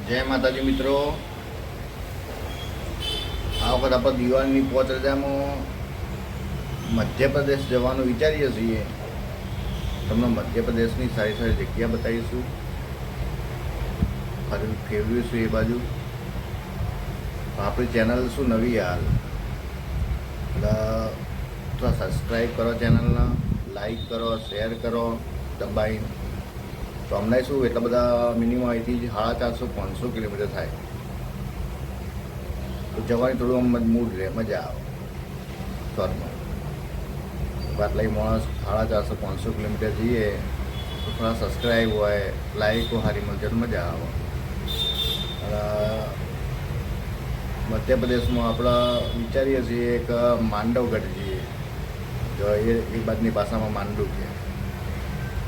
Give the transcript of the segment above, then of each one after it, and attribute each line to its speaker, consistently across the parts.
Speaker 1: જય માતાજી મિત્રો, આ વખત આપણે દિવાળીની પોચ રજામાં મધ્યપ્રદેશ જવાનું વિચારીએ છીએ. તમને મધ્યપ્રદેશની સારી સારી જગ્યા બતાવીશું, ફેરવીશું એ બાજુ. આપણી ચેનલ શું નવી હાલ એટલે થોડા સબસ્ક્રાઈબ કરો, ચેનલને લાઈક કરો, શેર કરો દબાઈને. તો અમને શું એટલા બધા મિનિમમ અહીંથી 450-500 કિલોમીટર થાય, તો જવાની થોડું મૂડ રહે, મજા આવે શોર્ટમાં. આટલા માણસ 450-500 કિલોમીટર જઈએ તો થોડા સબસ્ક્રાઈબ હોય, લાઈકો સારી મળશે તો મજા આવે. અને મધ્યપ્રદેશમાં આપણે વિચારીએ છીએ એક માંડવગઢ જઈએ, જો એ બાજુની ભાષામાં માંડવ છે.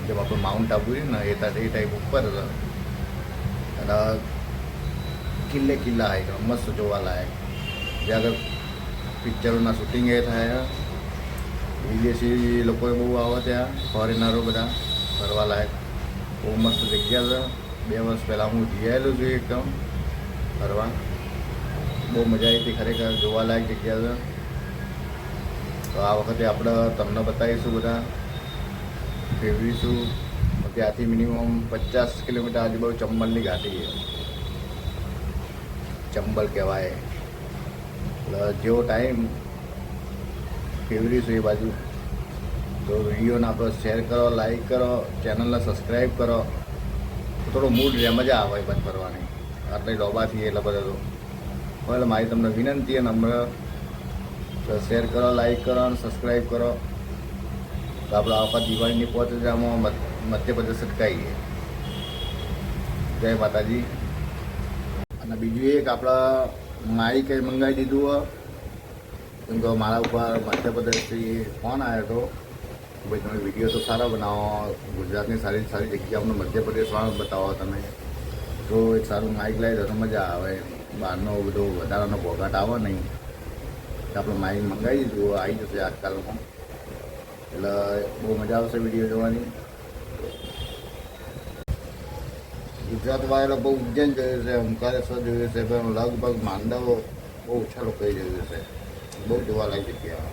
Speaker 1: જેમ આપણે માઉન્ટ આબુ છે ને એ ટાઈપ ઉપર અને કિલ્લા હોય મસ્ત જોવાલાયક, જ્યાં આગળ પિક્ચરોના શૂટિંગ એ થાય. વિદેશી લોકો બહુ આવે ત્યાં, ફોરેનરો બધા ફરવા લાયક. બહુ મસ્ત જગ્યા છે. 2 વર્ષ પહેલાં હું જઈ આવેલો છું એકદમ ફરવા. બહુ મજા આવી હતી, ખરેખર જોવાલાયક જગ્યા છે. તો આ વખતે આપણે તમને બતાવીશું, બધા ફેરવીશું. ત્યાંથી મિનિમમ 50 કિલોમીટર આજુબાજુ ચંબલની ઘાટી છે, ચંબલ કહેવાય. એટલે જેવો ટાઈમ ફેરવીશું એ બાજુ. તો વિડીયોને આપણે શેર કરો, લાઈક કરો, ચેનલને સબસ્ક્રાઈબ કરો, તો થોડો મૂડ રહે, મજા આવે એ બાજુ ફરવાની. આટલી ડોબાથી એટલે બધા તો એટલે મારી તમને વિનંતી અને નમ્ર, શેર કરો, લાઈક કરો અને સબસ્ક્રાઈબ કરો. તો આપણે આખા દિવાળીની પોચ રજામાં મધ્યપ્રદેશ અટકાવીએ. જય માતાજી. અને બીજું એક આપણા મારી કંઈ મંગાવી દીધું હોય, કેમ કે મારા ઉપર મધ્યપ્રદેશથી ફોન આવ્યો હતો, ભાઈ તમે વિડીયો તો સારા બનાવો, ગુજરાતની સારી સારી જગ્યા અમને મધ્યપ્રદેશવાળા બતાવો તમે, તો એક સારું માઇક લાવી દો તો મજા આવે. બહારનો બધો વધારાનો ભોગાટ આવે નહીં. આપણે માઇક મંગાવી દીધું, આવી જશે આજકાલમાં. એટલે બહુ મજા આવશે વિડીયો જોવાની. ગુજરાતવાળા બહુ ઉજ્જૈન જોયું છે, ઓમકારેશ્વર જોયું છે, પણ લગભગ માંડવ બહુ ઓછા લોકોએ જોયું છે. બહુ જોવાલાયક જગ્યા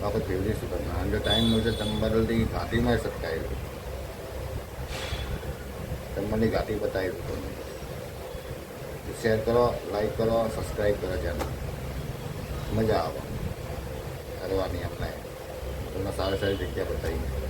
Speaker 1: આપણે ફેરવીશું તમને. અને ટાઈમ મળશે ચંબલથી ઘાટીમાં સટકાયું, ચંબલની ઘાટી બતાવ્યું તમને. શેર કરો, લાઈક કરો, સબસ્ક્રાઈબ કરો ચેનલ. મજા આવે ફરવાની. આપણે તમને સારી સારી જગ્યા બતાવીએ.